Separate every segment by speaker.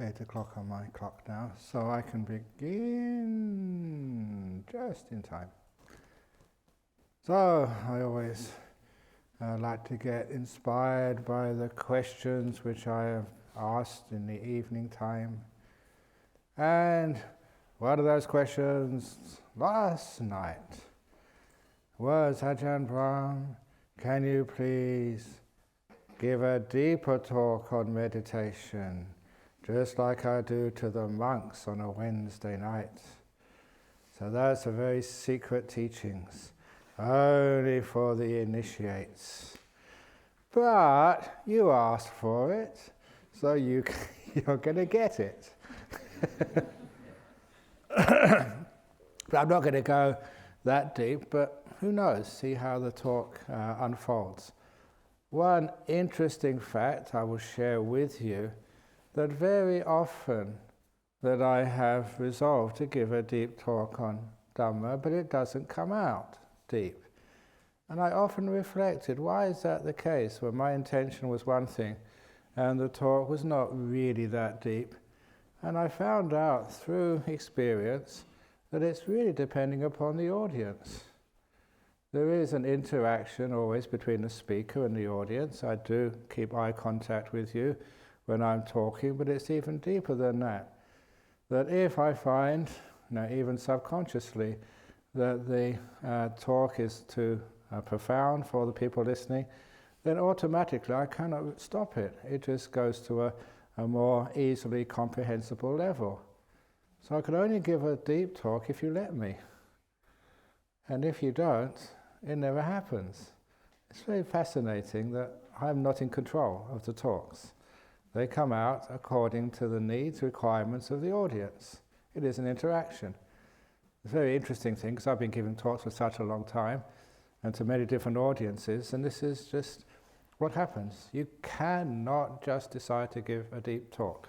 Speaker 1: 8 o'clock on my clock now, so I can begin just in time. So I always like to get inspired by the questions which I have asked in the evening time. And one of those questions last night was, Ajahn Brahm, can you please give a deeper talk on meditation, just like I do to the monks on a Wednesday night? So that's a very secret teachings, only for the initiates. But you asked for it, so you're going to get it. But I'm not going to go that deep, but who knows, see how the talk unfolds. One interesting fact I will share with you, that very often that I have resolved to give a deep talk on Dhamma, but it doesn't come out deep. And I often reflected, why is that the case, when my intention was one thing and the talk was not really that deep? And I found out through experience that it's really depending upon the audience. There is an interaction always between the speaker and the audience. I do keep eye contact with you when I'm talking, but it's even deeper than that. That if I find, even subconsciously, that the talk is too profound for the people listening, then automatically I cannot stop it. It just goes to a more easily comprehensible level. So I can only give a deep talk if you let me. And if you don't, it never happens. It's very fascinating that I'm not in control of the talks. They come out according to the needs, requirements of the audience. It is an interaction. It's a very interesting thing, because I've been giving talks for such a long time, and to many different audiences, and this is just what happens. You cannot just decide to give a deep talk.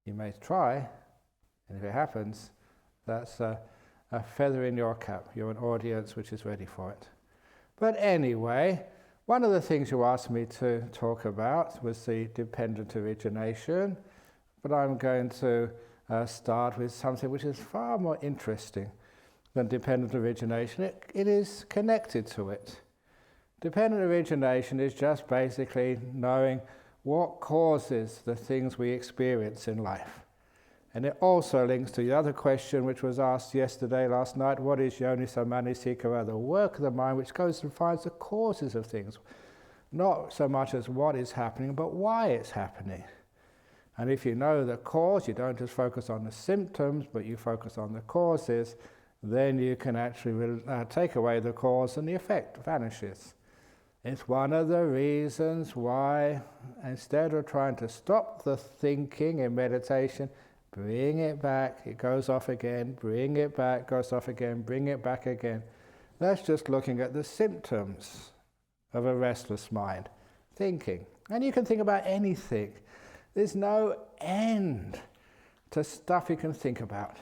Speaker 1: You may try, and if it happens, that's a feather in your cap. You're an audience which is ready for it. But anyway, one of the things you asked me to talk about was the dependent origination, but I'm going to start with something which is far more interesting than dependent origination. It is connected to it. Dependent origination is just basically knowing what causes the things we experience in life. And it also links to the other question which was asked last night, what is yoniso manasikara, the work of the mind which goes and finds the causes of things. Not so much as what is happening, but why it's happening. And if you know the cause, you don't just focus on the symptoms, but you focus on the causes, then you can actually take away the cause and the effect vanishes. It's one of the reasons why, instead of trying to stop the thinking in meditation, bring it back, it goes off again, bring it back, goes off again, bring it back again. That's just looking at the symptoms of a restless mind, thinking. And you can think about anything. There's no end to stuff you can think about.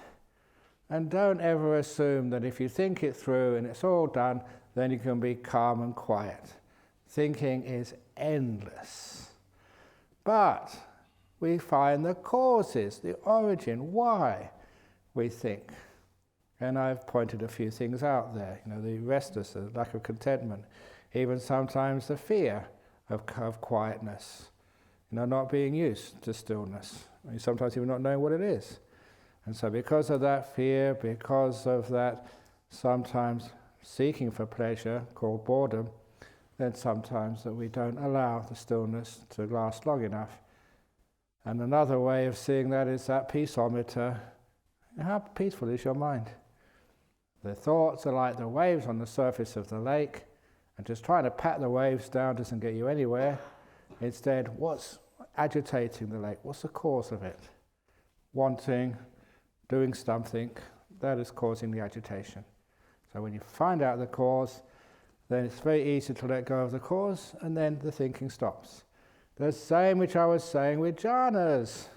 Speaker 1: And don't ever assume that if you think it through and it's all done, then you can be calm and quiet. Thinking is endless. But we find the causes, the origin, why we think. And I've pointed a few things out there. The restlessness, the lack of contentment, even sometimes the fear of quietness, not being used to stillness, sometimes even not knowing what it is. And so because of that fear, because of that sometimes seeking for pleasure called boredom, then sometimes that we don't allow the stillness to last long enough. And another way of seeing that is that peaceometer. How peaceful is your mind? The thoughts are like the waves on the surface of the lake, and just trying to pat the waves down doesn't get you anywhere. Instead, what's agitating the lake? What's the cause of it? Wanting, doing something, that is causing the agitation. So when you find out the cause, then it's very easy to let go of the cause, and then the thinking stops. The same which I was saying with jhanas.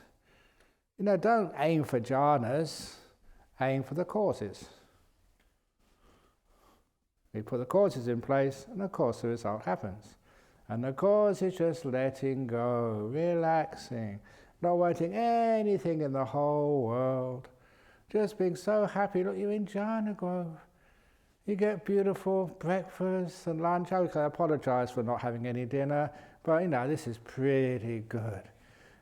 Speaker 1: Don't aim for jhanas, aim for the causes. We put the causes in place, and of course the result happens. And the cause is just letting go, relaxing, not wanting anything in the whole world, just being so happy. Look, you're in Jhana Grove. You get beautiful breakfast and lunch. I apologize for not having any dinner, but this is pretty good.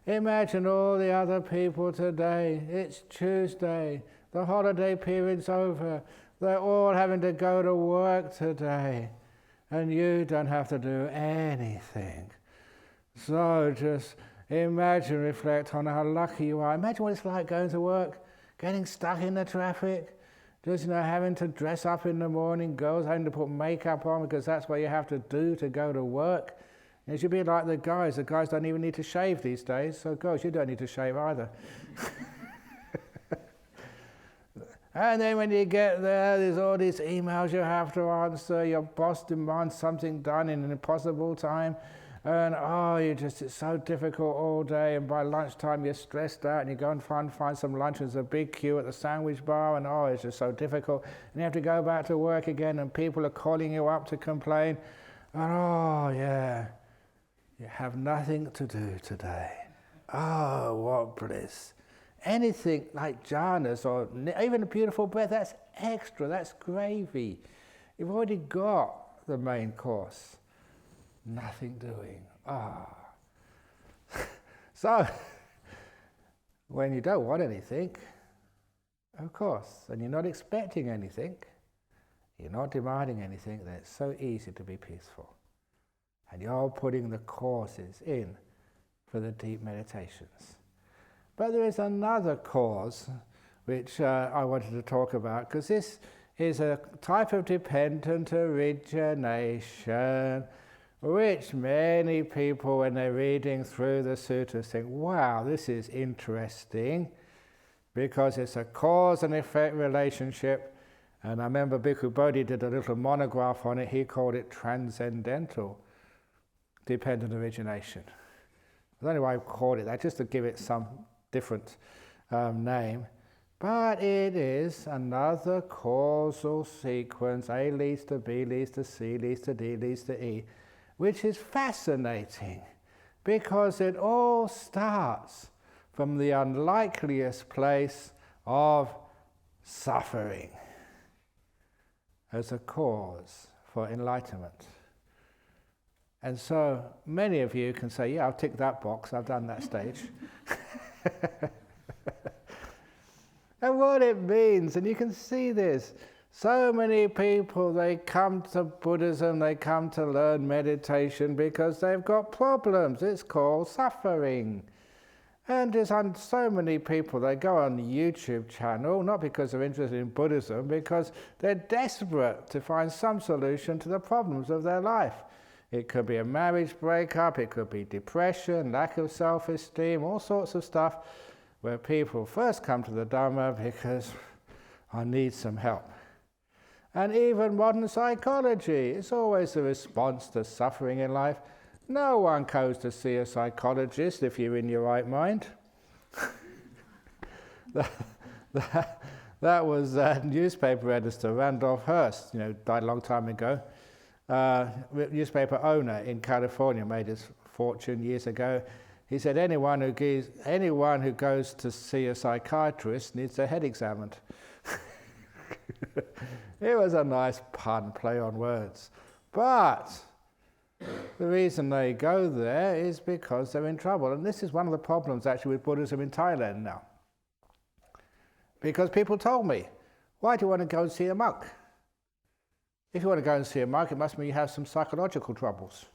Speaker 1: Imagine all the other people today. It's Tuesday. The holiday period's over. They're all having to go to work today. And you don't have to do anything. So just imagine, reflect on how lucky you are. Imagine what it's like going to work, getting stuck in the traffic, just having to dress up in the morning, girls having to put makeup on because that's what you have to do to go to work. It should be like the guys. The guys don't even need to shave these days, so girls, you don't need to shave either. And then when you get there, there's all these emails you have to answer. Your boss demands something done in an impossible time. And it's so difficult all day. And by lunchtime, you're stressed out and you go and find some lunch. There's a big queue at the sandwich bar and it's just so difficult. And you have to go back to work again and people are calling you up to complain. And you have nothing to do today. Oh, what bliss. Anything like jhanas or even a beautiful breath, that's extra, that's gravy. You've already got the main course. Nothing doing. So, when you don't want anything, of course, and you're not expecting anything, you're not demanding anything, then it's so easy to be peaceful. And you're putting the causes in for the deep meditations. But there is another cause which I wanted to talk about, because this is a type of dependent origination which many people, when they're reading through the sutras, think, wow, this is interesting, because it's a cause and effect relationship. And I remember Bhikkhu Bodhi did a little monograph on it. He called it transcendental dependent origination. I don't know why I called it that, just to give it some different name, but it is another causal sequence. A leads to B, leads to C, leads to D, leads to E, which is fascinating because it all starts from the unlikeliest place of suffering as a cause for enlightenment. And so many of you can say, yeah, I'll tick that box, I've done that stage. And what it means, and you can see this, so many people, they come to Buddhism, they come to learn meditation because they've got problems. It's called suffering. And there's so many people, they go on the YouTube channel, not because they're interested in Buddhism, because they're desperate to find some solution to the problems of their life. It could be a marriage breakup, it could be depression, lack of self-esteem, all sorts of stuff, where people first come to the Dhamma because I need some help. And even modern psychology, it's always a response to suffering in life. No one goes to see a psychologist if you're in your right mind. that was newspaper editor Randolph Hearst, died a long time ago. Newspaper owner in California, made his fortune years ago. He said anyone who goes to see a psychiatrist needs their head examined. It was a nice pun, play on words. But the reason they go there is because they're in trouble. And this is one of the problems actually with Buddhism in Thailand now. Because people told me, why do you want to go and see a monk? If you want to go and see a monk, it must mean you have some psychological troubles.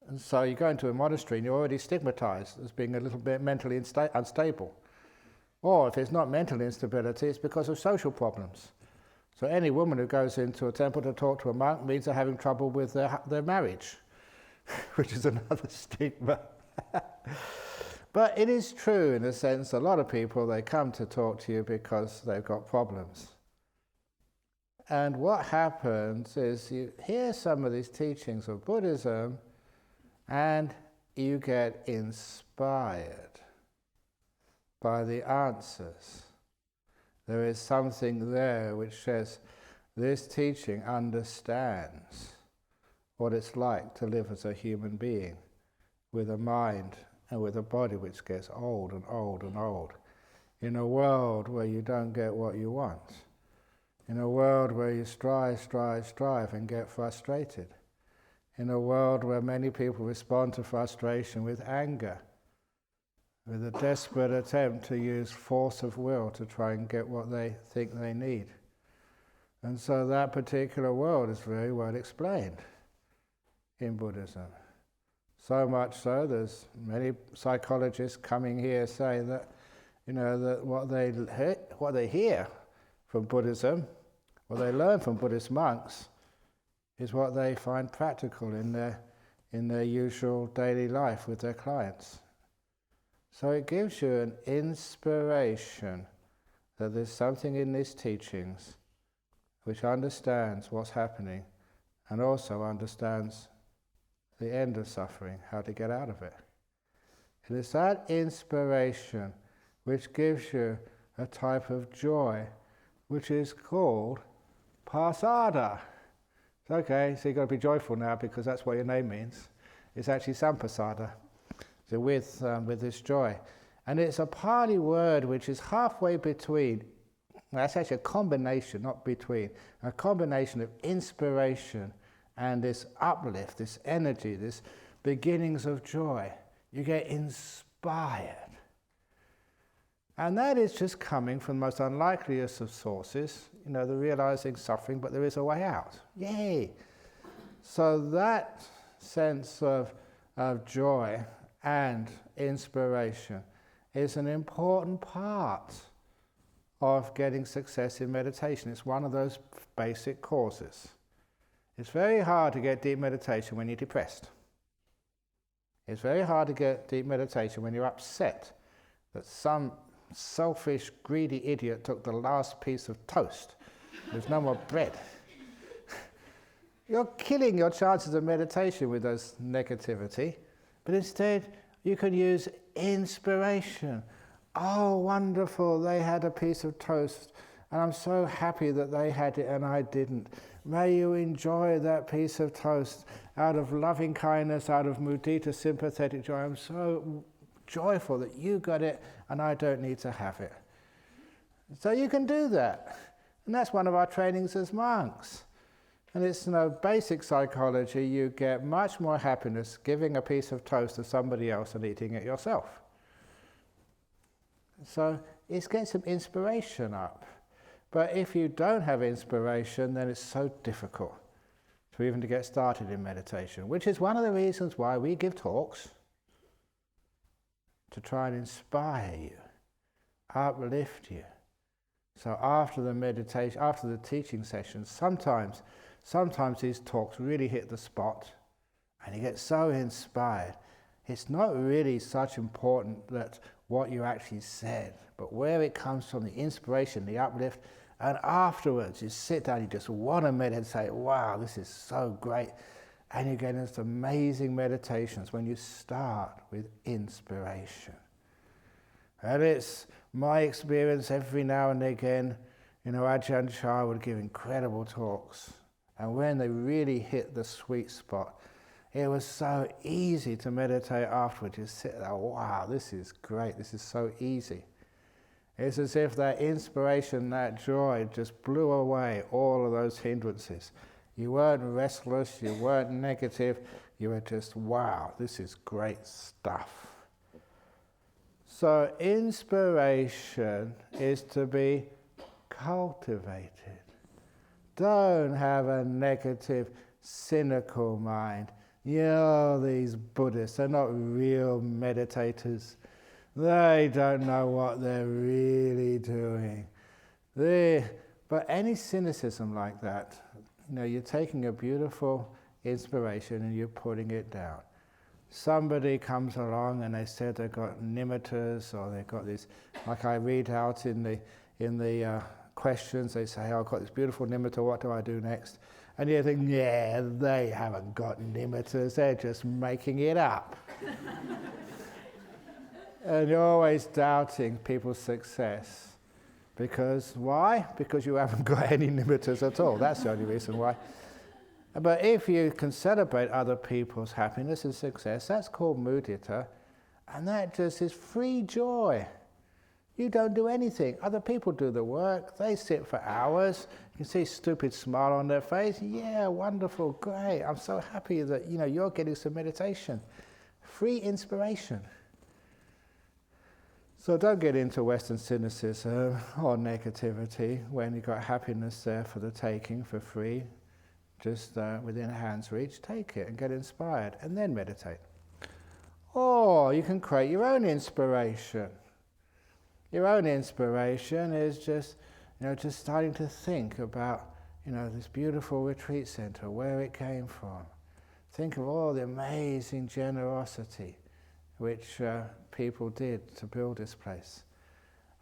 Speaker 1: And so you go into a monastery and you're already stigmatized as being a little bit mentally unstable. Or if it's not mental instability, it's because of social problems. So any woman who goes into a temple to talk to a monk means they're having trouble with their marriage, which is another stigma. But it is true in a sense, a lot of people, they come to talk to you because they've got problems. And what happens is you hear some of these teachings of Buddhism and you get inspired by the answers. There is something there which says this teaching understands what it's like to live as a human being with a mind and with a body which gets old and old and old, in a world where you don't get what you want, in a world where you strive and get frustrated, in a world where many people respond to frustration with anger, with a desperate attempt to use force of will to try and get what they think they need. And so that particular world is very well explained in Buddhism. So much so, there's many psychologists coming here saying that, that what they hear from Buddhism, what they learn from Buddhist monks, is what they find practical in their usual daily life with their clients. So it gives you an inspiration that there's something in these teachings which understands what's happening and also understands the end of suffering, how to get out of it. It is that inspiration which gives you a type of joy which is called pasada. Okay, so you've got to be joyful now because that's what your name means. It's actually sampasada, so with this joy. And it's a Pali word which is halfway between, that's actually a combination, not between, a combination of inspiration and this uplift, this energy, this beginnings of joy. You get inspired. And that is just coming from the most unlikeliest of sources, the realizing suffering, but there is a way out. Yay! So that sense of joy and inspiration is an important part of getting success in meditation. It's one of those basic causes. It's very hard to get deep meditation when you're depressed. It's very hard to get deep meditation when you're upset that some selfish, greedy idiot took the last piece of toast. There's no more bread. You're killing your chances of meditation with those negativity, but instead you can use inspiration. Oh, wonderful, they had a piece of toast, and I'm so happy that they had it and I didn't. May you enjoy that piece of toast out of loving kindness, out of mudita, sympathetic joy. I'm so joyful that you got it and I don't need to have it. So you can do that. And that's one of our trainings as monks. And it's basic psychology. You get much more happiness giving a piece of toast to somebody else and eating it yourself. So it's getting some inspiration up. But if you don't have inspiration, then it's so difficult to even to get started in meditation, which is one of the reasons why we give talks, to try and inspire you, uplift you. So after the meditation, after the teaching sessions, sometimes these talks really hit the spot and you get so inspired. It's not really such important that what you actually said, but where it comes from, the inspiration, the uplift, and afterwards you sit down, you just want to meditate, say, wow, this is so great. And you get into amazing meditations when you start with inspiration. And it's my experience every now and again, Ajahn would give incredible talks. And when they really hit the sweet spot, it was so easy to meditate afterwards. You sit there, wow, this is great, this is so easy. It's as if that inspiration, that joy just blew away all of those hindrances. You weren't restless, you weren't negative, you were just, wow, this is great stuff. So inspiration is to be cultivated. Don't have a negative, cynical mind. These Buddhists, they're not real meditators. They don't know what they're really doing. But any cynicism like that, you're taking a beautiful inspiration and you're putting it down. Somebody comes along and they said they've got nimittas, or they've got this, like I read out in the questions, they say, I've got this beautiful nimitta, what do I do next? And you think, yeah, they haven't got nimittas, they're just making it up. And you're always doubting people's success. Because why? Because you haven't got any nimittas at all. That's the only reason why. But if you can celebrate other people's happiness and success, that's called mudita. And that just is free joy. You don't do anything. Other people do the work. They sit for hours. You can see a stupid smile on their face. Yeah, wonderful, great. I'm so happy that you're getting some meditation. Free inspiration. So don't get into Western cynicism or negativity when you've got happiness there for the taking for free. Just within hand's reach, take it and get inspired and then meditate. Or you can create your own inspiration. Your own inspiration is just starting to think about, this beautiful retreat center, where it came from. Think of all the amazing generosity which people did to build this place.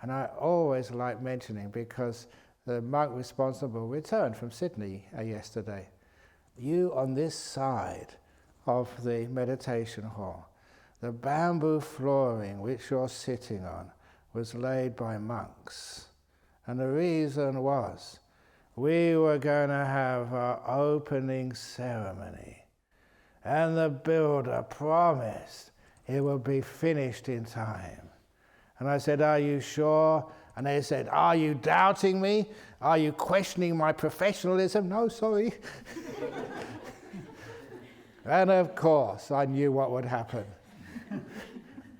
Speaker 1: And I always like mentioning, because the monk responsible returned from Sydney yesterday. You on this side of the meditation hall, the bamboo flooring which you're sitting on was laid by monks. And the reason was, we were going to have our opening ceremony. And the builder promised it would be finished in time. And I said, are you sure? And they said, are you doubting me? Are you questioning my professionalism? No, sorry. And of course, I knew what would happen.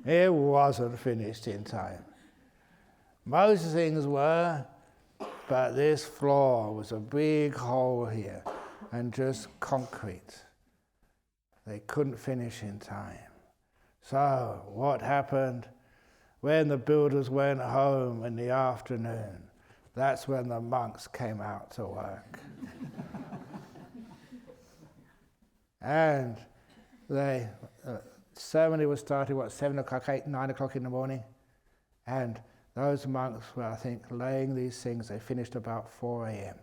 Speaker 1: It wasn't finished in time. Most things were, but this floor was a big hole here and just concrete. They couldn't finish in time. So what happened? When the builders went home in the afternoon, that's when the monks came out to work. And the ceremony was starting, 7 o'clock, 9 o'clock in the morning? And those monks were, I think, laying these things. They finished about 4 a.m.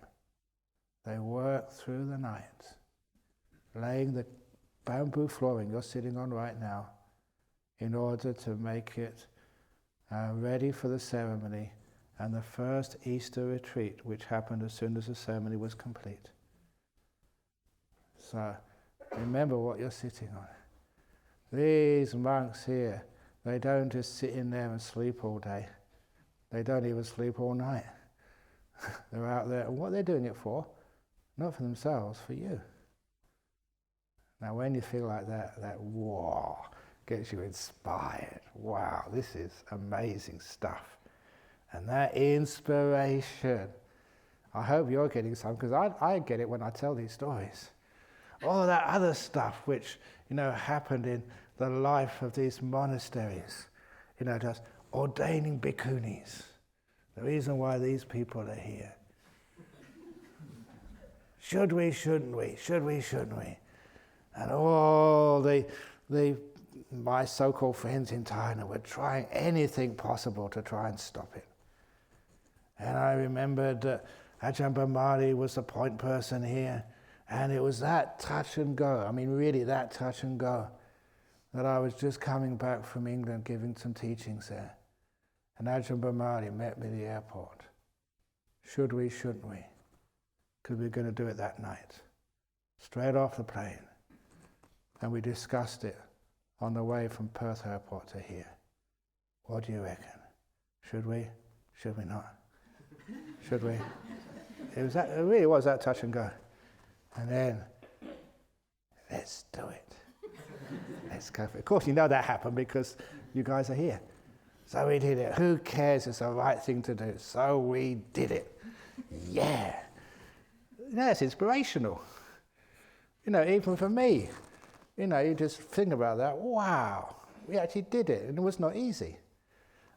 Speaker 1: They worked through the night, laying the bamboo flooring you're sitting on right now in order to make it ready for the ceremony and the first Easter retreat, which happened as soon as the ceremony was complete. So remember what you're sitting on. These monks here, they don't just sit in there and sleep all day. They don't even sleep all night. They're out there, and what they're doing it for, not for themselves, for you. Now when you feel like that whoa, gets you inspired. Wow, this is amazing stuff. And that inspiration, I hope you're getting some, because I get it when I tell these stories. All that other stuff which, happened in the life of these monasteries, just ordaining bhikkhunis. The reason why these people are here. Should we, shouldn't we? Should we, shouldn't we? And all my so-called friends in China were trying anything possible to try and stop it. And I remembered that Ajahn Brahmari was the point person here, and it was that touch and go, really that touch and go, that I was just coming back from England giving some teachings there. And Ajahn Brahmari met me at the airport. Should we, shouldn't we? Because we're going to do it that night. Straight off the plane. And we discussed it on the way from Perth Airport to here. What do you reckon? Should we? Should we not? Should we? It really was that touch and go. And then, let's do it. Let's go for it. Of course, that happened because you guys are here. So we did it. Who cares? It's the right thing to do. So we did it. Yeah. It's inspirational. Even for me. You just think about that. Wow. We actually did it. And it was not easy.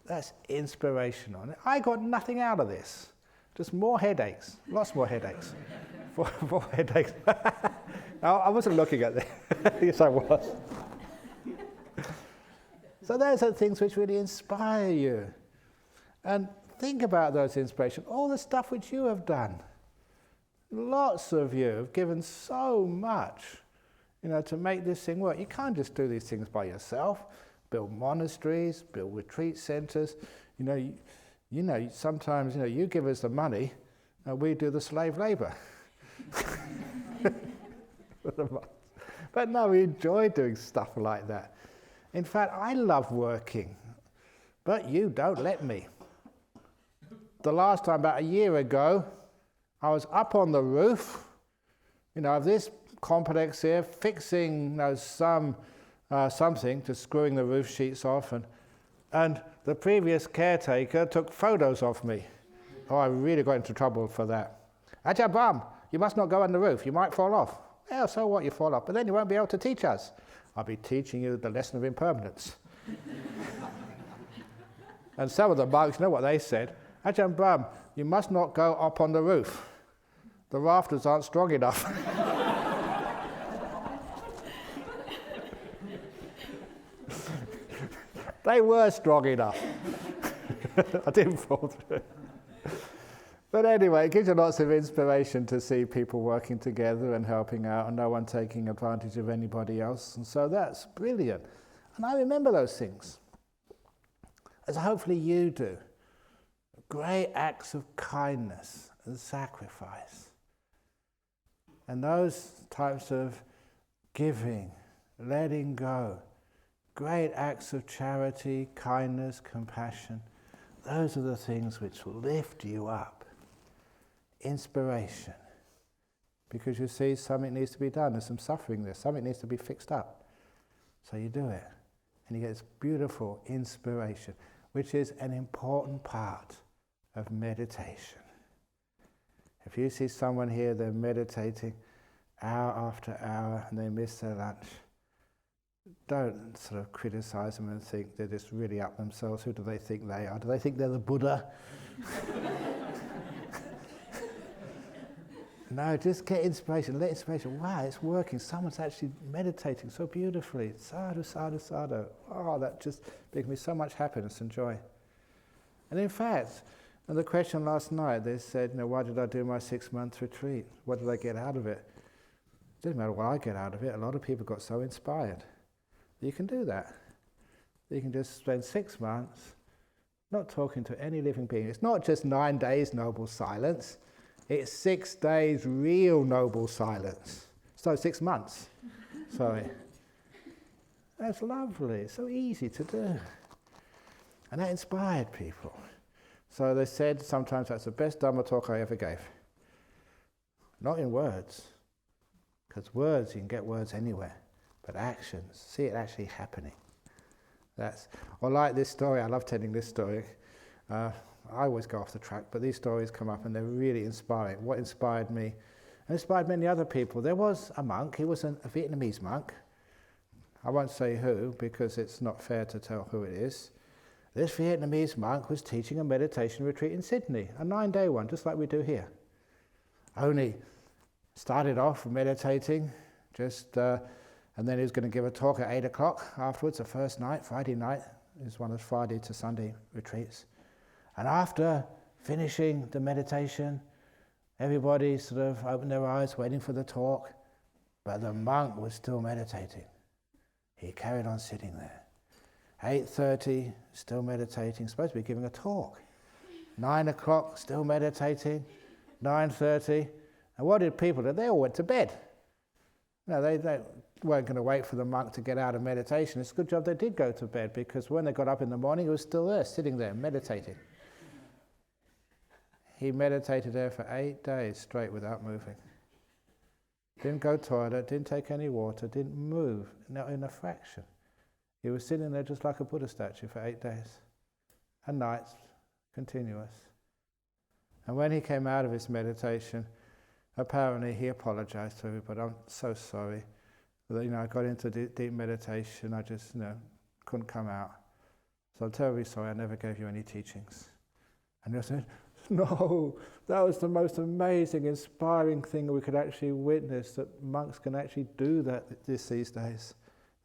Speaker 1: That's inspirational. And I got nothing out of this. Just more headaches. Lots more headaches. Four headaches. I wasn't looking at this. Yes, I was. So those are things which really inspire you. And think about those inspirations, all the stuff which you have done. Lots of you have given so much, to make this thing work. You can't just do these things by yourself. Build monasteries, build retreat centers. Sometimes, you give us the money, and we do the slave labor. But no, we enjoy doing stuff like that. In fact, I love working, but you don't let me. The last time, about a year ago, I was up on the roof, of this complex here, fixing something, just screwing the roof sheets off, and the previous caretaker took photos of me. Oh, I really got into trouble for that. Ajahn Brahm, you must not go on the roof, you might fall off. Well, so what, you fall off, but then you won't be able to teach us. I'll be teaching you the lesson of impermanence. And some of the monks, you know what they said? Ajahn Brahm, you must not go up on the roof. The rafters aren't strong enough. They were strong enough. I didn't fall through. But anyway, it gives you lots of inspiration to see people working together and helping out and no one taking advantage of anybody else. And so that's brilliant. And I remember those things, as hopefully you do. Great acts of kindness and sacrifice. And those types of giving, letting go, great acts of charity, kindness, compassion, those are the things which lift you up. Inspiration. Because you see something needs to be done, there's some suffering there, something needs to be fixed up. So you do it. And you get this beautiful inspiration, which is an important part of meditation. If you see someone here, they're meditating hour after hour and they miss their lunch, don't sort of criticize them and think they're just really up themselves. Who do they think they are? Do they think they're the Buddha? No, just get inspiration, let inspiration. Wow, it's working. Someone's actually meditating so beautifully. Sadhu, sadhu, sadhu. Oh, that just brings me so much happiness and joy. And in fact, on the question last night, they said, why did I do my 6-month retreat? What did I get out of it? It doesn't matter what I get out of it. A lot of people got so inspired. You can do that. You can just spend 6 months not talking to any living being. It's not just 9 days noble silence. It's 6 days real noble silence. So 6 months. Sorry. That's lovely. It's so easy to do. And that inspired people. So they said sometimes that's the best Dhamma talk I ever gave. Not in words. Because words, you can get words anywhere. But actions, see it actually happening. Or like this story, I love telling this story. I always go off the track, but these stories come up and they're really inspiring. What inspired me, and inspired many other people. There was a monk, he was a Vietnamese monk. I won't say who, because it's not fair to tell who it is. This Vietnamese monk was teaching a meditation retreat in Sydney, a 9-day one, just like we do here. Only started off meditating, and then he was going to give a talk at 8 o'clock afterwards, the first night, Friday night. It was one of the Friday to Sunday retreats. And after finishing the meditation, everybody sort of opened their eyes, waiting for the talk, but the monk was still meditating. He carried on sitting there. 8:30, still meditating, supposed to be giving a talk. 9 o'clock, still meditating. 9:30, and what did people do? They all went to bed. No, they weren't going to wait for the monk to get out of meditation. It's a good job they did go to bed, because when they got up in the morning, he was still there, sitting there, meditating. He meditated there for 8 days straight without moving. Didn't go to the toilet, didn't take any water, didn't move, not in a fraction. He was sitting there just like a Buddha statue for 8 days. And nights, continuous. And when he came out of his meditation, apparently he apologized to everybody. I'm so sorry. I got into deep meditation, I just couldn't come out. So I'm terribly sorry, I never gave you any teachings. And they said, no, that was the most amazing, inspiring thing we could actually witness, that monks can actually do that these days.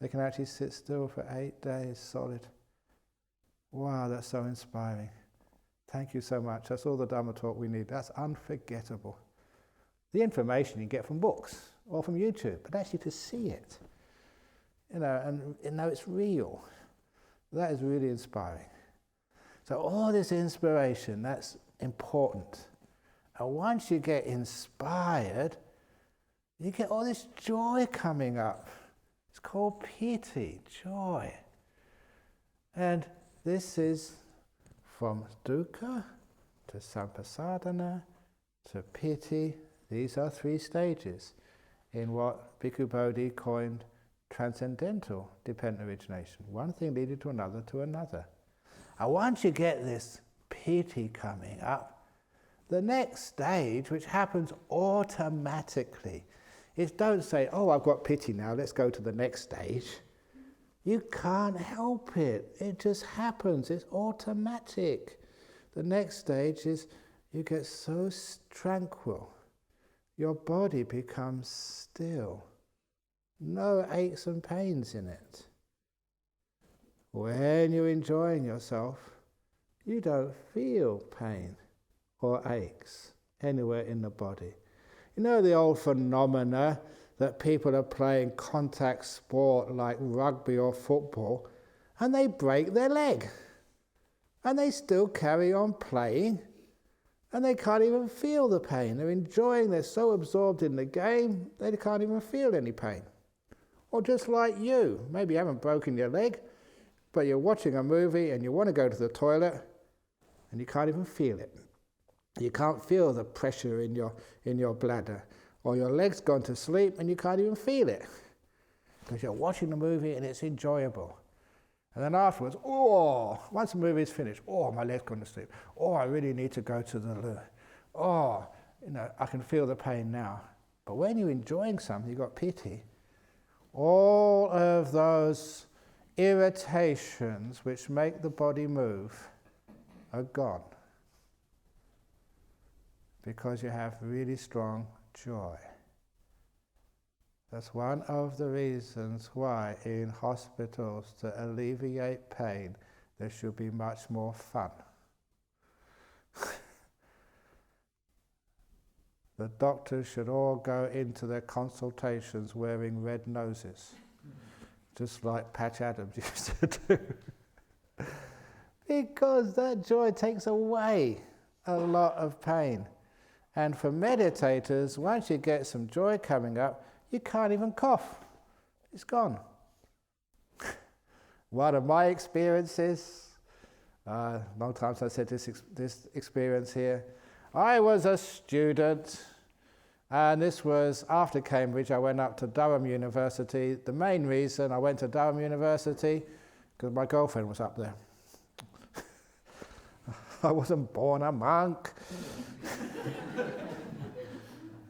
Speaker 1: They can actually sit still for 8 days solid. Wow, that's so inspiring. Thank you so much. That's all the Dhamma talk we need. That's unforgettable. The information you get from books or from YouTube, but actually to see it, and know it's real, that is really inspiring. So all this inspiration, that's important. And once you get inspired, you get all this joy coming up. It's called piti, joy. And this is from dukkha to sampasadana to piti. These are 3 stages in what Bhikkhu Bodhi coined transcendental dependent origination. One thing leading to another. And once you get this piti coming up, the next stage, which happens automatically, is don't say, oh, I've got piti now, let's go to the next stage. You can't help it. It just happens. It's automatic. The next stage is you get so tranquil. Your body becomes still. No aches and pains in it. When you're enjoying yourself, you don't feel pain or aches anywhere in the body. You know the old phenomena that people are playing contact sport like rugby or football, and they break their leg. And they still carry on playing, and they can't even feel the pain. They're enjoying, they're so absorbed in the game, they can't even feel any pain. Or just like you, maybe you haven't broken your leg, but you're watching a movie and you want to go to the toilet, and you can't even feel it. You can't feel the pressure in your bladder. Or your leg's gone to sleep and you can't even feel it. Because you're watching the movie and it's enjoyable. And then afterwards, once the movie's finished, my leg's gone to sleep. I really need to go to the loo. I can feel the pain now. But when you're enjoying something, you've got piti, all of those irritations which make the body move are gone. Because you have really strong joy. That's one of the reasons why in hospitals, to alleviate pain, there should be much more fun. The doctors should all go into their consultations wearing red noses, just like Patch Adams used to do. Because that joy takes away a lot of pain. And for meditators, once you get some joy coming up, you can't even cough. It's gone. One of my experiences, long time since I said this experience here, I was a student, and this was after Cambridge. I went up to Durham University. The main reason I went to Durham University, because my girlfriend was up there. I wasn't born a monk.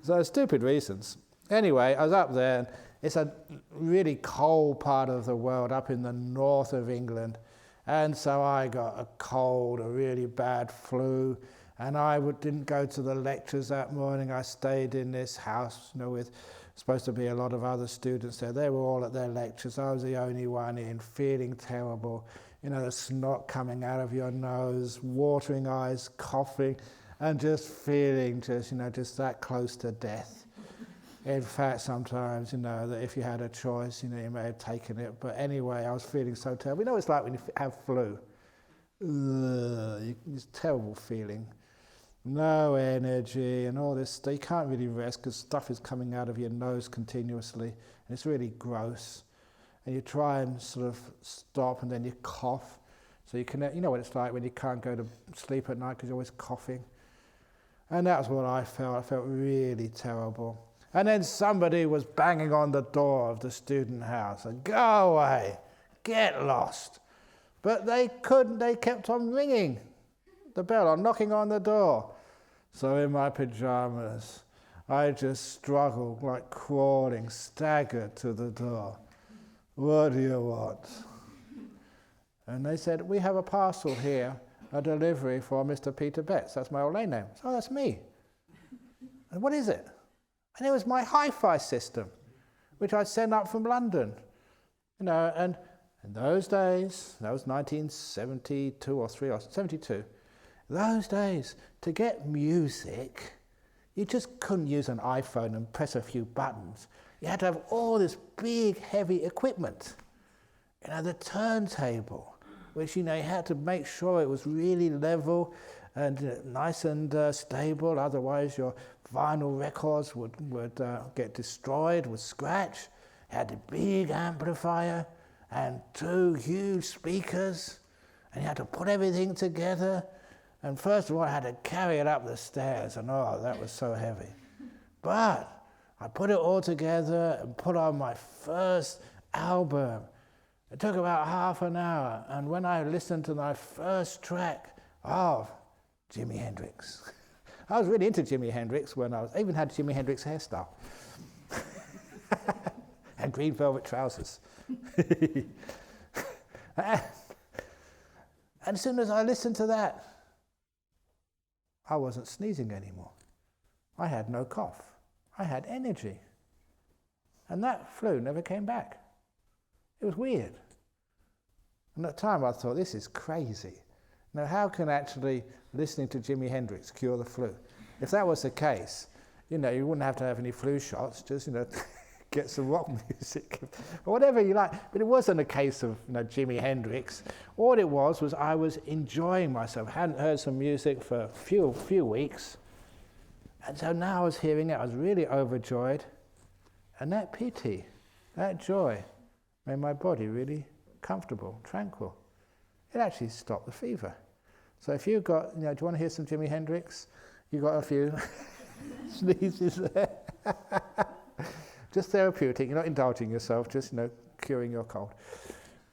Speaker 1: So stupid reasons. Anyway, I was up there, and it's a really cold part of the world, up in the north of England. And so I got a cold, a really bad flu, and I didn't go to the lectures that morning. I stayed in this house, with supposed to be a lot of other students there. They were all at their lectures. I was the only one in, feeling terrible. The snot coming out of your nose, watering eyes, coughing, and just feeling just that close to death. In fact, sometimes, that if you had a choice, you may have taken it. But anyway, I was feeling so terrible. It's like when you have flu. It's a terrible feeling. No energy and all this. You can't really rest because stuff is coming out of your nose continuously. And it's really gross. And you try and sort of stop, and then you cough. So you know what it's like when you can't go to sleep at night because you're always coughing. And that was what I felt. I felt really terrible. And then somebody was banging on the door of the student house. And go away, get lost. But they couldn't. They kept on ringing the bell or knocking on the door. So in my pajamas, I just struggled, like crawling, staggered to the door. What do you want? And they said, we have a parcel here, a delivery for Mr. Peter Betts. That's my old lane name. So that's me. And what is it? And it was my hi-fi system, which I'd sent up from London. And in those days, that was 1972 or 72, those days, to get music, you just couldn't use an iPhone and press a few buttons. You had to have all this big, heavy equipment. The turntable, which, you had to make sure it was really level and nice and stable. Otherwise, your vinyl records would get destroyed, would scratch. It had a big amplifier, and 2 huge speakers, and you had to put everything together. And first of all, I had to carry it up the stairs, and oh, that was so heavy. But I put it all together and put on my first album. It took about half an hour, and when I listened to my first track of Jimi Hendrix, I was really into Jimi Hendrix when I even had Jimi Hendrix hairstyle and green velvet trousers. And as soon as I listened to that, I wasn't sneezing anymore. I had no cough. I had energy. And that flu never came back. It was weird. And at the time I thought, this is crazy. Now how can actually listening to Jimi Hendrix cure the flu? If that was the case, you wouldn't have to have any flu shots, just, get some rock music, or whatever you like. But it wasn't a case of Jimi Hendrix. All it was I was enjoying myself. I hadn't heard some music for a few weeks. And so now I was hearing it, I was really overjoyed. And that pity, that joy, made my body really comfortable, tranquil. It actually stopped the fever. So if you've got, do you want to hear some Jimi Hendrix? You've got a few sneezes there. Just therapeutic, you're not indulging yourself, just, curing your cold.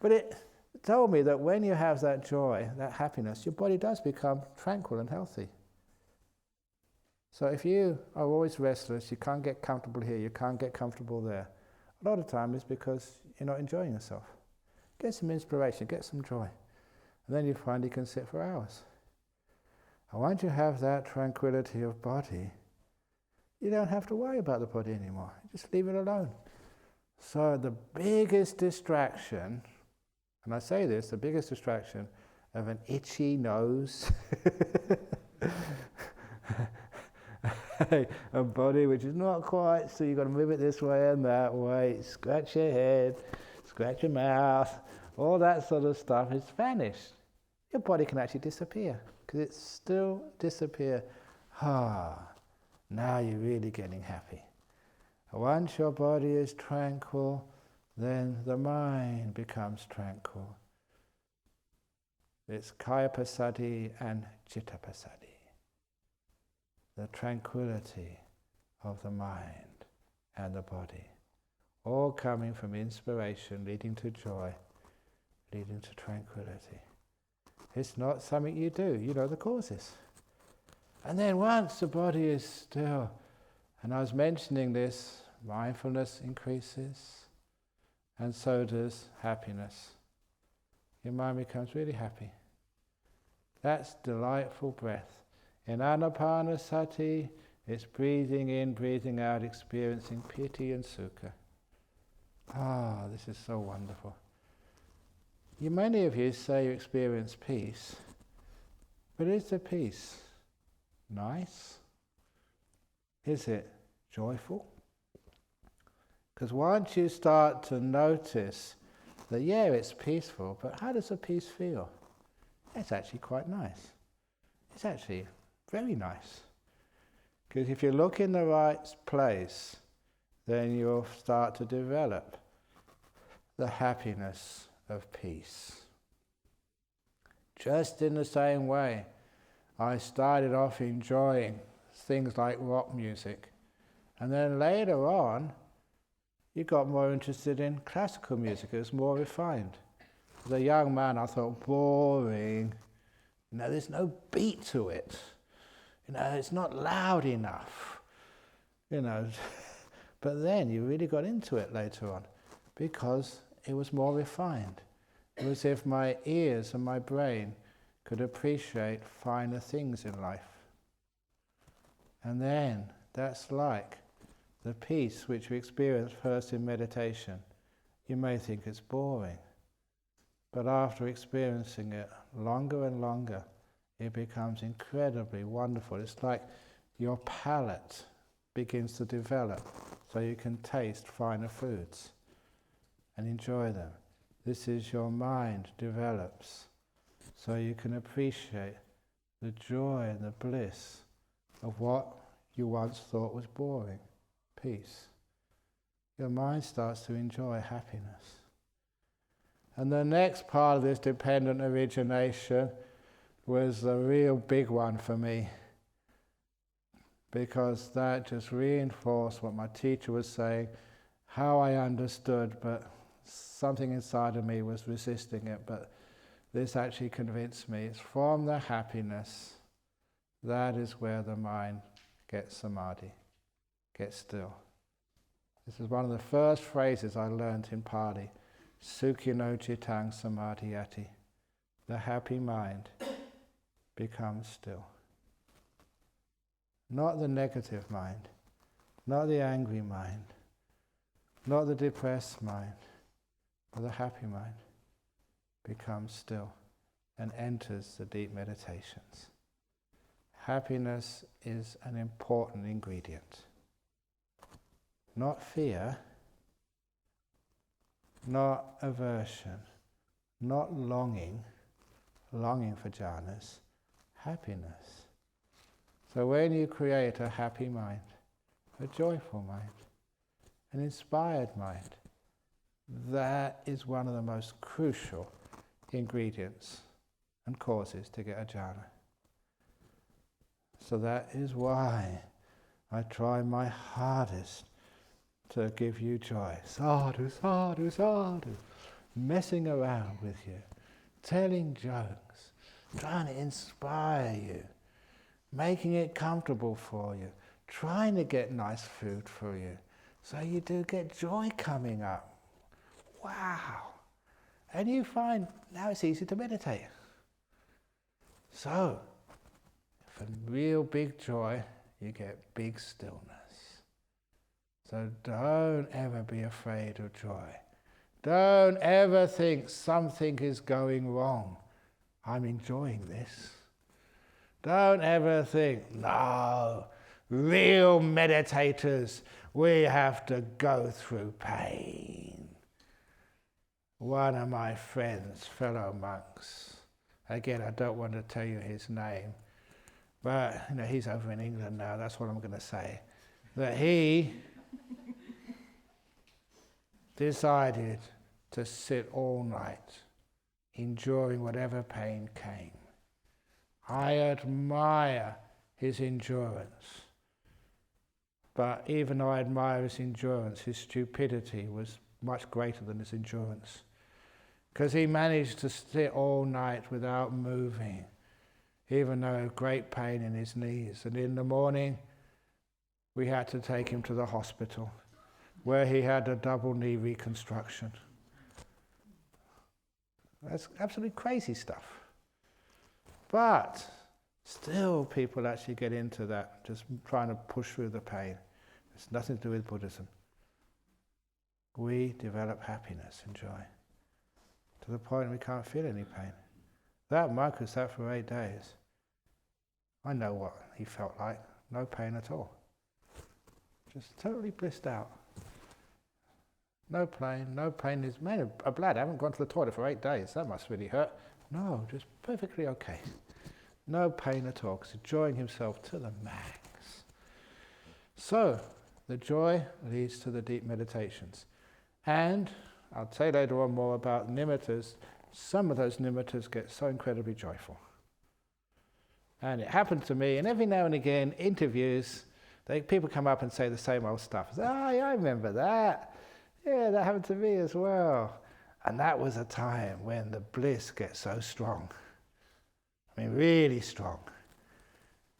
Speaker 1: But it told me that when you have that joy, that happiness, your body does become tranquil and healthy. So if you are always restless, you can't get comfortable here, you can't get comfortable there, a lot of time is because you're not enjoying yourself. Get some inspiration, get some joy, and then you find you can sit for hours. And once you have that tranquility of body, you don't have to worry about the body anymore. Just leave it alone. So the biggest distraction, and I say this, the biggest distraction of an itchy nose, a body which is not quite, so you've got to move it this way and that way, scratch your head, scratch your mouth, all that sort of stuff is vanished. Your body can actually disappear, because it still disappear. Now you're really getting happy. Once your body is tranquil, then the mind becomes tranquil. It's kaya passaddhi and citta passaddhi. The tranquility of the mind and the body, all coming from inspiration, leading to joy, leading to tranquility. It's not something you do, you know the causes. And then once the body is still, and I was mentioning this, mindfulness increases, and so does happiness. Your mind becomes really happy. That's delightful breath. In Anapanasati, it's breathing in, breathing out, experiencing piti and sukha. This is so wonderful. Many of you say you experience peace, but is the peace nice? Is it joyful? Because once you start to notice that, it's peaceful, but how does the peace feel? It's actually quite nice. It's actually very nice. Because if you look in the right place, then you'll start to develop the happiness of peace. Just in the same way, I started off enjoying things like rock music, and then later on you got more interested in classical music. It was more refined. As a young man I thought, boring, there's no beat to it, it's not loud enough, but then you really got into it later on because it was more refined. It was as if my ears and my brain could appreciate finer things in life. And then that's like the peace which we experience first in meditation. You may think it's boring, but after experiencing it longer and longer, it becomes incredibly wonderful. It's like your palate begins to develop so you can taste finer foods and enjoy them. This is your mind develops so you can appreciate the joy and the bliss of what you once thought was boring, peace. Your mind starts to enjoy happiness. And the next part of this dependent origination was the real big one for me, because that just reinforced what my teacher was saying, how I understood, but something inside of me was resisting it. But this actually convinced me. It's from the happiness, that is where the mind gets samadhi, gets still. This is one of the first phrases I learned in Pali. Sukhino cittang samadhiyati. The happy mind becomes still. Not the negative mind, not the angry mind, not the depressed mind, but the happy mind becomes still and enters the deep meditations. Happiness is an important ingredient. Not fear, not aversion, not longing for jhanas, happiness. So when you create a happy mind, a joyful mind, an inspired mind, that is one of the most crucial ingredients and causes to get a jhana. So that is why I try my hardest to give you joy. Sadhu, sadhu, sadhu. Messing around with you, telling jokes, trying to inspire you, making it comfortable for you, trying to get nice food for you, so you do get joy coming up. Wow! And you find now it's easy to meditate. So, for real big joy, you get big stillness. So don't ever be afraid of joy. Don't ever think something is going wrong. I'm enjoying this. Don't ever think, no, real meditators, we have to go through pain. One of my friends, fellow monks, again, I don't want to tell you his name, but he's over in England now, that's what I'm going to say, that he decided to sit all night, enduring whatever pain came. I admire his endurance. But even though I admire his endurance, his stupidity was much greater than his endurance. Because he managed to sit all night without moving, even though he had great pain in his knees. And in the morning, we had to take him to the hospital, where he had a double knee reconstruction. That's absolutely crazy stuff. But still people actually get into that, just trying to push through the pain. It's nothing to do with Buddhism. We develop happiness and joy to the point we can't feel any pain. That monk who sat for 8 days, I know what he felt like. No pain at all. Just totally blissed out. No pain is, man, a bladder, I haven't gone to the toilet for 8 days, that must really hurt. No, just perfectly okay. No pain at all, because enjoying himself to the max. So, the joy leads to the deep meditations. And I'll say later on more about nimittas. Some of those nimittas get so incredibly joyful. And it happened to me, and every now and again, interviews, people come up and say the same old stuff. I say, oh, yeah, I remember that. Yeah, that happened to me as well. And that was a time when the bliss gets so strong. I mean, really strong.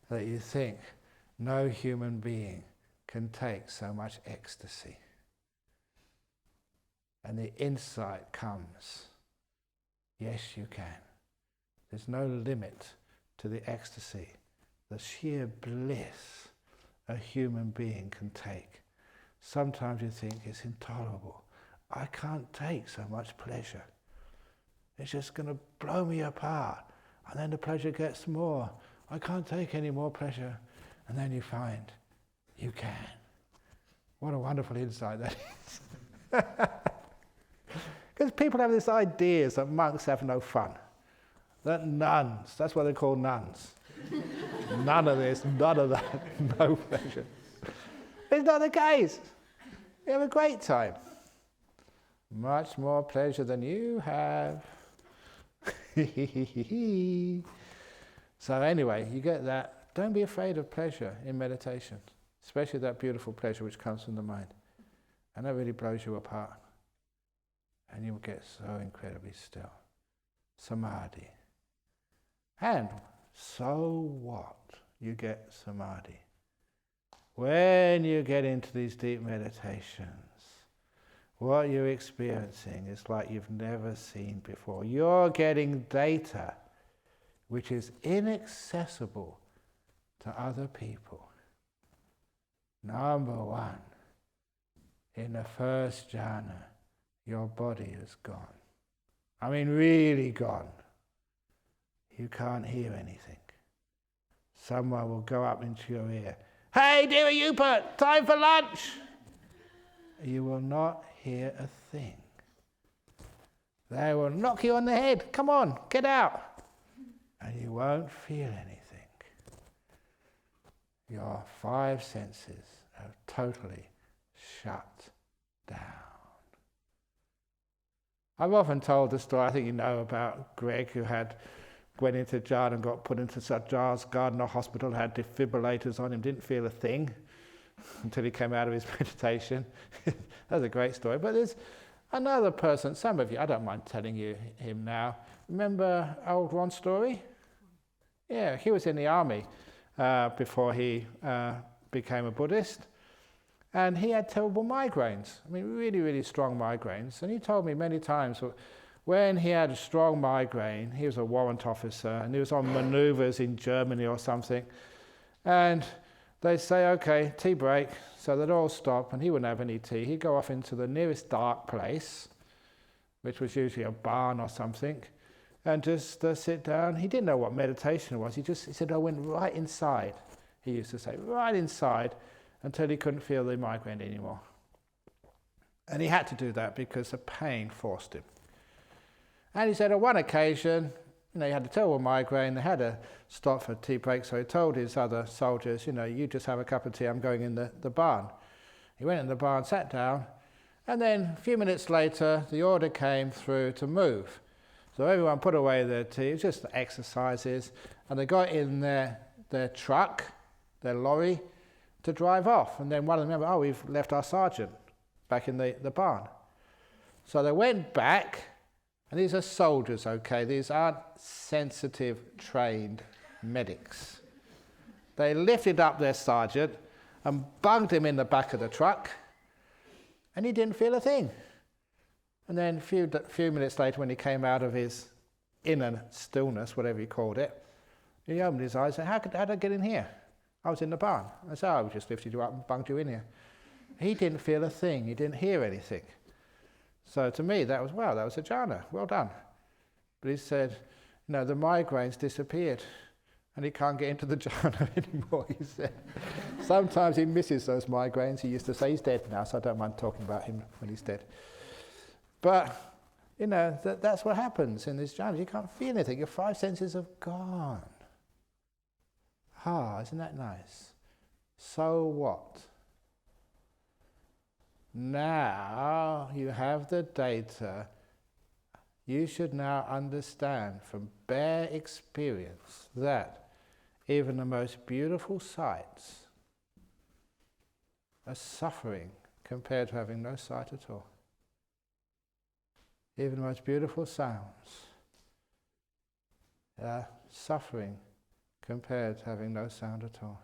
Speaker 1: That you think no human being can take so much ecstasy. And the insight comes. Yes, you can. There's no limit to the ecstasy, the sheer bliss a human being can take. Sometimes you think it's intolerable. I can't take so much pleasure. It's just going to blow me apart. And then the pleasure gets more. I can't take any more pleasure. And then you find you can. What a wonderful insight that is. Because people have this idea that monks have no fun. That nuns, that's what they call nuns. None of this, none of that, no pleasure. It's not the case. You have a great time. Much more pleasure than you have. So anyway, you get that. Don't be afraid of pleasure in meditation, especially that beautiful pleasure which comes from the mind. And that really blows you apart. And you will get so incredibly still. Samadhi. And so what? You get samadhi. When you get into these deep meditations, what you're experiencing is like you've never seen before. You're getting data which is inaccessible to other people. Number one, in the first jhana, your body is gone. I mean, really gone. You can't hear anything. Someone will go up into your ear. Hey, dear Rupert, time for lunch. You will not hear a thing. They will knock you on the head. Come on, get out. And you won't feel anything. Your five senses are totally shut down. I've often told the story, I think you know about Greg, who went into jhana and got put into Charles Gardner Hospital, had defibrillators on him, didn't feel a thing until he came out of his meditation. That's a great story. But there's another person, some of you, I don't mind telling you him now. Remember old Ron Story? Yeah, he was in the army before he became a Buddhist. And he had terrible migraines. I mean, really, really strong migraines. And he told me many times when he had a strong migraine, he was a warrant officer and he was on maneuvers in Germany or something. And they'd say, okay, tea break. So they'd all stop and he wouldn't have any tea. He'd go off into the nearest dark place, which was usually a barn or something, and just sit down. He didn't know what meditation was. He said, I went right inside, he used to say, right inside, until he couldn't feel the migraine anymore. And he had to do that because the pain forced him. And he said on one occasion, he had a terrible migraine, they had to stop for a tea break, so he told his other soldiers, you just have a cup of tea, I'm going in the barn. He went in the barn, sat down, and then a few minutes later, the order came through to move. So everyone put away their tea, it was just exercises, and they got in their truck, their lorry, to drive off. And then one of them remembered, we've left our sergeant back in the barn. So they went back, and these are soldiers, okay? These aren't sensitive, trained medics. They lifted up their sergeant and bunged him in the back of the truck, and he didn't feel a thing. And then a few minutes later, when he came out of his inner stillness, whatever he called it, he opened his eyes and said, how did I get in here? I was in the barn. I said, we just lifted you up and bunged you in here. He didn't feel a thing. He didn't hear anything. So to me, that was a jhana. Well done. But he said, the migraines disappeared and he can't get into the jhana anymore, he said. Sometimes he misses those migraines. He used to say he's dead now, so I don't mind talking about him when he's dead. But, that's what happens in this jhana. You can't feel anything. Your five senses have gone. Isn't that nice? So what? Now you have the data. You should now understand from bare experience that even the most beautiful sights are suffering compared to having no sight at all. Even the most beautiful sounds are suffering compared to having no sound at all.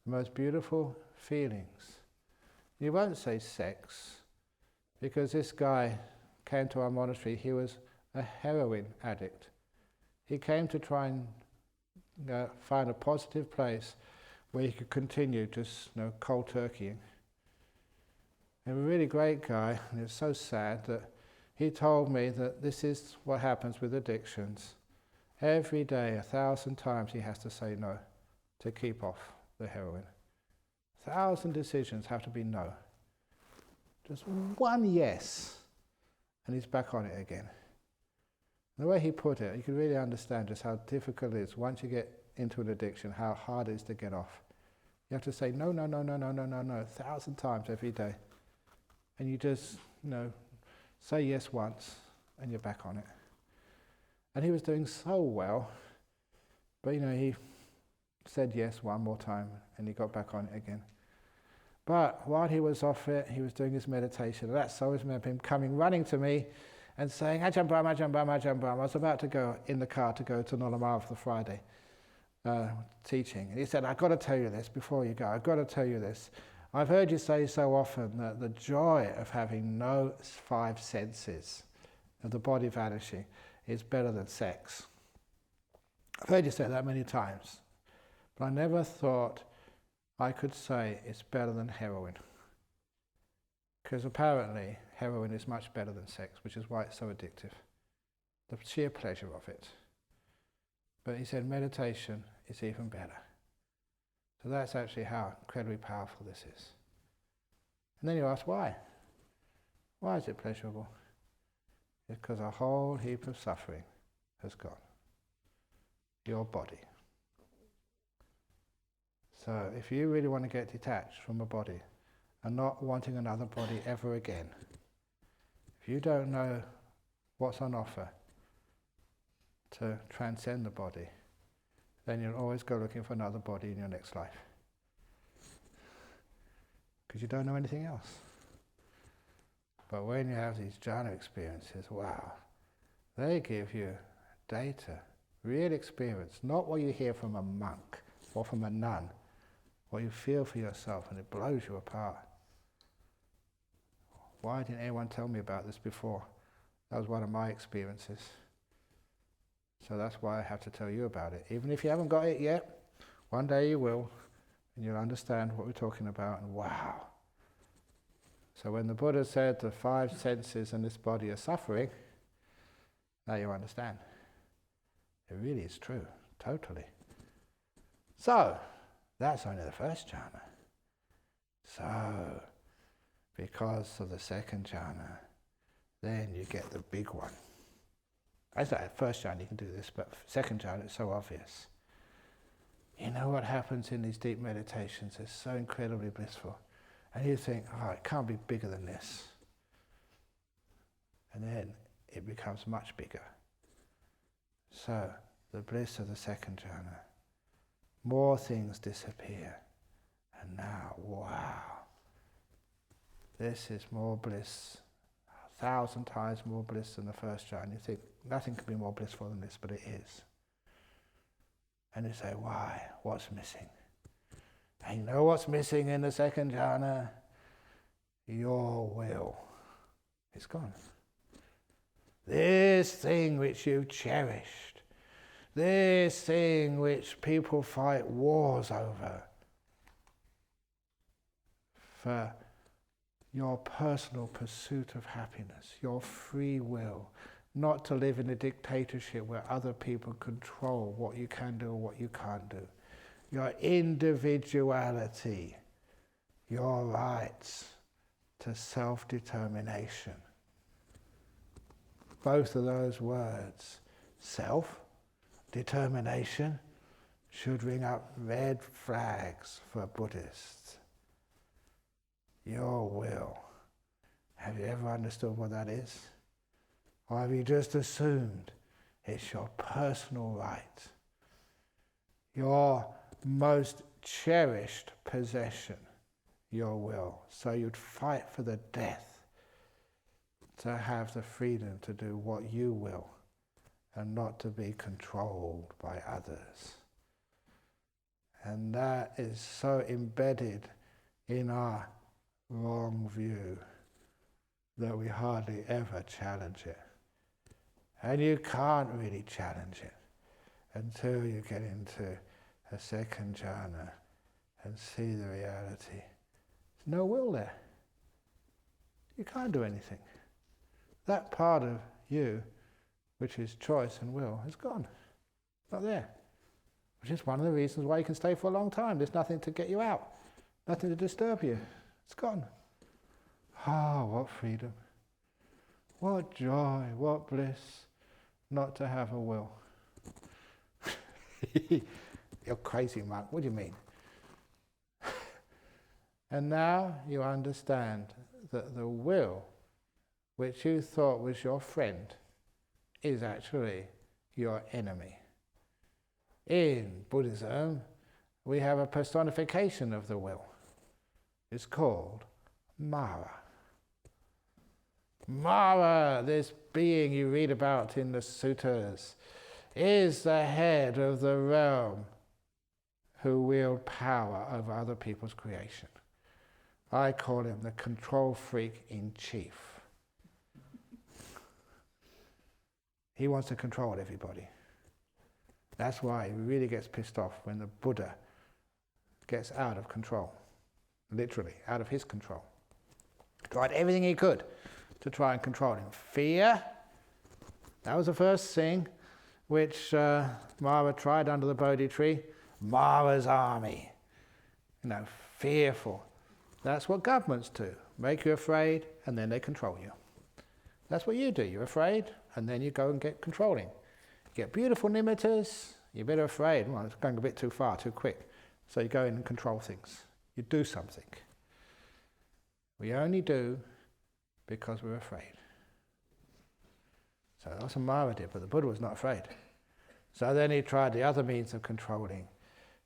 Speaker 1: The most beautiful feelings. You won't say sex, because this guy came to our monastery, he was a heroin addict. He came to try and find a positive place where he could continue just cold turkeying. And a really great guy, and it's so sad that he told me that this is what happens with addictions. Every day, 1,000 times he has to say no to keep off the heroin. 1,000 decisions have to be no. Just one yes, and he's back on it again. And the way he put it, you can really understand just how difficult it is once you get into an addiction, how hard it is to get off. You have to say no, 1,000 times every day. And you just, Say yes once, and you're back on it. And he was doing so well, but he said yes one more time, and he got back on it again. But while he was off it, he was doing his meditation. And that's always remember him coming, running to me, and saying, Ajahn Brahm, Ajahn Brahm, Ajahn Brahm. I was about to go in the car to go to Nolamara for the Friday teaching. And he said, I've got to tell you this before you go. I've got to tell you this. I've heard you say so often that the joy of having no 5 senses, of the body vanishing, is better than sex. I've heard you say that many times. But I never thought I could say it's better than heroin. Because apparently heroin is much better than sex, which is why it's so addictive. The sheer pleasure of it. But he said meditation is even better. So that's actually how incredibly powerful this is. And then you ask why? Why is it pleasurable? Because a whole heap of suffering has gone. Your body. So if you really want to get detached from a body and not wanting another body ever again, if you don't know what's on offer to transcend the body, then you'll always go looking for another body in your next life. Because you don't know anything else. But when you have these jhana experiences, wow, they give you data, real experience, not what you hear from a monk or from a nun, what you feel for yourself, and it blows you apart. Why didn't anyone tell me about this before? That was one of my experiences. So that's why I have to tell you about it. Even if you haven't got it yet, one day you will, and you'll understand what we're talking about, and wow. So when the Buddha said the 5 senses and this body are suffering, now you understand. It really is true, totally. So, that's only the first jhana. So, because of the second jhana, then you get the big one. I said first jhana you can do this, but second jhana it's so obvious. You know what happens in these deep meditations is so incredibly blissful. And you think, oh, it can't be bigger than this. And then it becomes much bigger. So, the bliss of the second jhana, more things disappear. And now, wow, this is more bliss, 1,000 times more bliss than the first jhana. You think, nothing can be more blissful than this, but it is. And you say, why? What's missing? And you know what's missing in the second jhana? Your will. It's gone. This thing which you've cherished, this thing which people fight wars over, for your personal pursuit of happiness, your free will, not to live in a dictatorship where other people control what you can do or what you can't do. Your individuality, your rights to self-determination. Both of those words, self-determination, should ring up red flags for Buddhists. Your will. Have you ever understood what that is? Or have you just assumed it's your personal right? Your most cherished possession, your will. So you'd fight for the death to have the freedom to do what you will and not to be controlled by others. And that is so embedded in our wrong view that we hardly ever challenge it. And you can't really challenge it until you get into a second jhana and see the reality. There's no will there. You can't do anything. That part of you, which is choice and will, is gone. Not there. Which is one of the reasons why you can stay for a long time. There's nothing to get you out. Nothing to disturb you. It's gone. Ah, what freedom. What joy, what bliss not to have a will. You're crazy, monk. What do you mean? And now you understand that the will which you thought was your friend, is actually your enemy. In Buddhism, we have a personification of the will. It's called Mara. Mara, this being you read about in the suttas, is the head of the realm who wield power over other people's creation. I call him the control freak in chief. He wants to control everybody. That's why he really gets pissed off when the Buddha gets out of control. Literally, out of his control. Tried everything he could to try and control him. Fear, that was the first thing which Mara tried under the Bodhi tree. Mara's army. Fearful. That's what governments do. Make you afraid, and then they control you. That's what you do. You're afraid, and then you go and get controlling. You get beautiful nimittas, you're a bit afraid. Well, it's going a bit too far, too quick. So you go in and control things. You do something. We only do because we're afraid. So that's what Mara did, but the Buddha was not afraid. So then he tried the other means of controlling,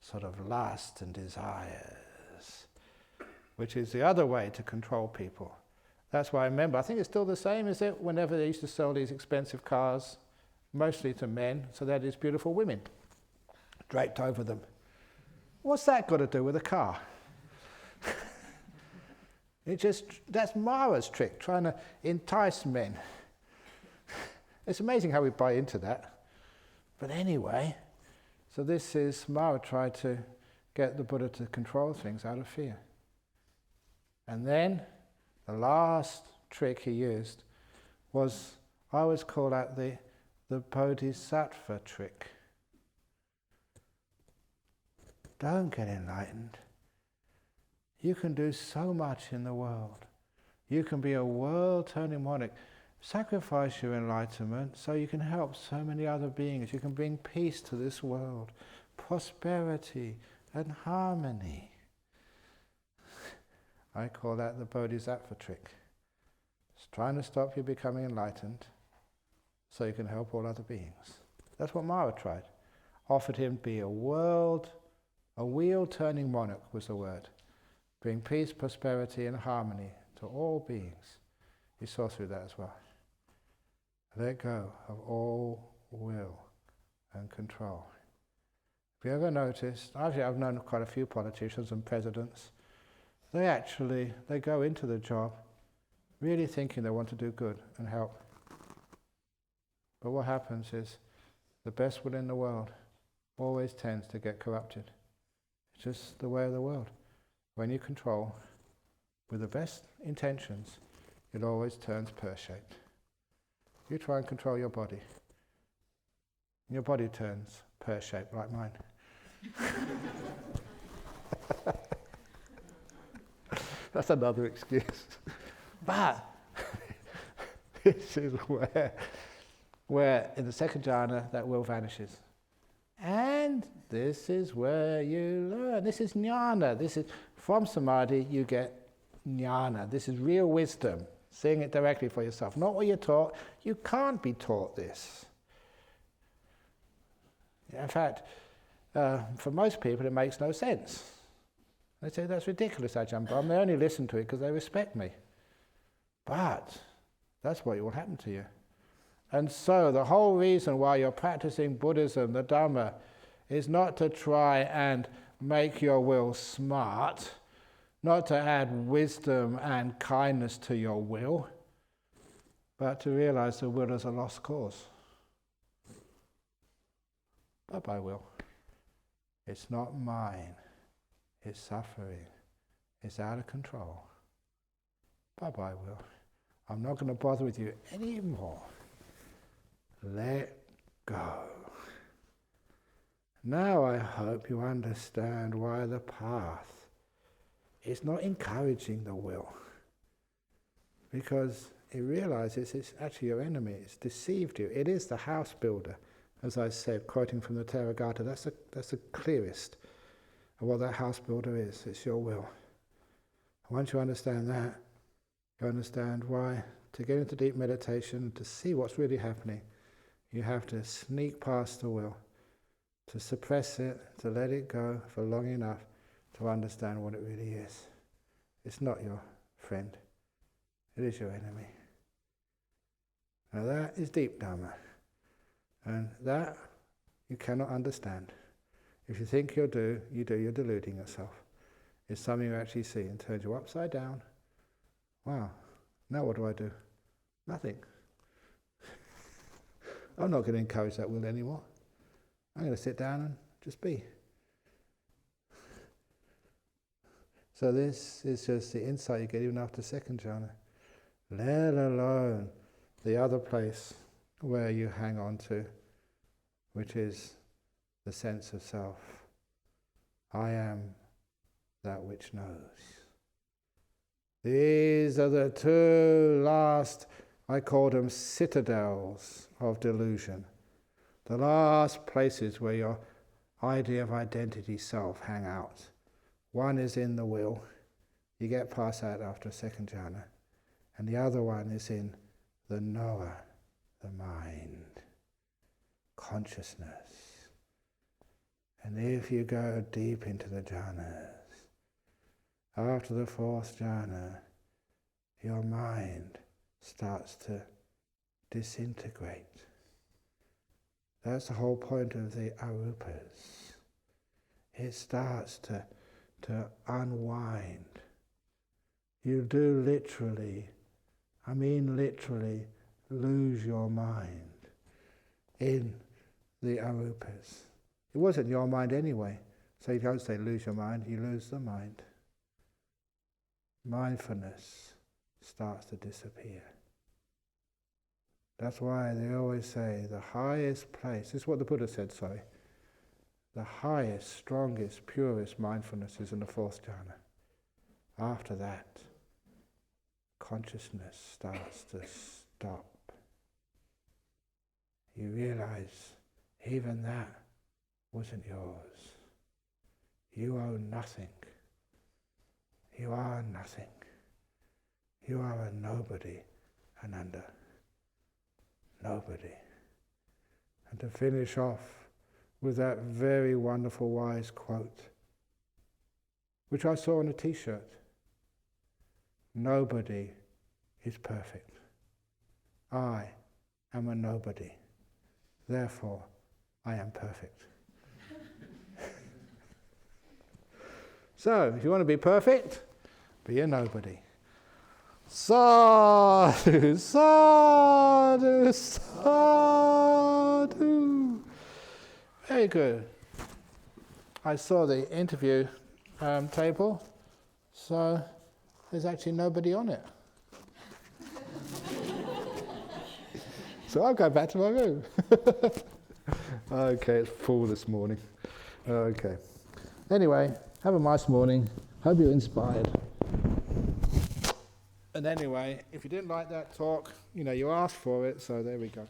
Speaker 1: sort of lust and desires, which is the other way to control people. That's why I remember, I think it's still the same, is it? Whenever they used to sell these expensive cars, mostly to men, so they had these beautiful women draped over them. What's that got to do with a car? That's Mara's trick, trying to entice men. It's amazing how we buy into that. But anyway, so this is, Mara tried to get the Buddha to control things out of fear. And then the last trick he used was, I always call that the Bodhisattva trick. Don't get enlightened. You can do so much in the world. You can be a world-turning monarch. Sacrifice your enlightenment so you can help so many other beings. You can bring peace to this world, prosperity and harmony. I call that the Bodhisattva trick. It's trying to stop you becoming enlightened so you can help all other beings. That's what Mara tried. Offered him to be a wheel-turning monarch was the word. Bring peace, prosperity and harmony to all beings. He saw through that as well. Let go of all will and control. Have you ever noticed, actually I've known quite a few politicians and presidents, they go into the job really thinking they want to do good and help. But what happens is the best will in the world always tends to get corrupted. It's just the way of the world. When you control with the best intentions, it always turns pear-shaped. You try and control your body. Your body turns pear-shaped like mine. That's another excuse. But this is where in the second jhana that will vanishes. And this is where you learn. This is jnana. This is from samadhi you get jnana. This is real wisdom. Seeing it directly for yourself. Not what you're taught. You can't be taught this. In fact, for most people it makes no sense. They say, that's ridiculous, Ajahn Brahm. They only listen to it because they respect me. But that's what will happen to you. And so the whole reason why you're practicing Buddhism, the Dhamma, is not to try and make your will smart, not to add wisdom and kindness to your will, but to realize the will is a lost cause. Bye-bye, will. It's not mine. It's suffering. It's out of control. Bye-bye, will. I'm not going to bother with you anymore. Let go. Now I hope you understand why the path is not encouraging the will. Because it realizes it's actually your enemy. It's deceived you. It is the house builder. As I said, quoting from the Therigatha, that's the clearest of what that house builder is. It's your will. Once you understand that, you understand why to get into deep meditation, to see what's really happening, you have to sneak past the will, to suppress it, to let it go for long enough to understand what it really is. It's not your friend, it is your enemy. Now that is deep Dharma, and that you cannot understand. If you think you do, you're deluding yourself. It's something you actually see and turns you upside down. Wow, now what do? Nothing. I'm not going to encourage that will anymore. I'm going to sit down and just be. So this is just the insight you get even after second jhana. Let alone the other place where you hang on to, which is the sense of self. I am that which knows. These are the two last, I call them citadels of delusion. The last places where your idea of identity self hang out. One is in the will. You get past that after a second jhana. And the other one is in the knower, the mind, consciousness. And if you go deep into the jhanas, after the fourth jhana, your mind starts to disintegrate. That's the whole point of the arupas. It starts to unwind. You do literally, lose your mind in the arupas. It wasn't your mind anyway, so you don't say lose your mind, you lose the mind. Mindfulness starts to disappear. That's why they always say the highest place, this is what the Buddha said, the highest, strongest, purest mindfulness is in the fourth jhana. After that, consciousness starts to stop. You realize even that wasn't yours. You own nothing. You are nothing. You are a nobody, Ananda. Nobody. And to finish off with that very wonderful wise quote, which I saw on a t-shirt. Nobody is perfect. I am a nobody. Therefore, I am perfect. So, if you want to be perfect, be a nobody. Sadhu, sadhu, sadhu. Very good. I saw the interview table, so there's actually nobody on it. So I'll go back to my room. Okay, it's full this morning. Okay. Anyway, have a nice morning. Hope you're inspired. And anyway, if you didn't like that talk, you asked for it, so there we go.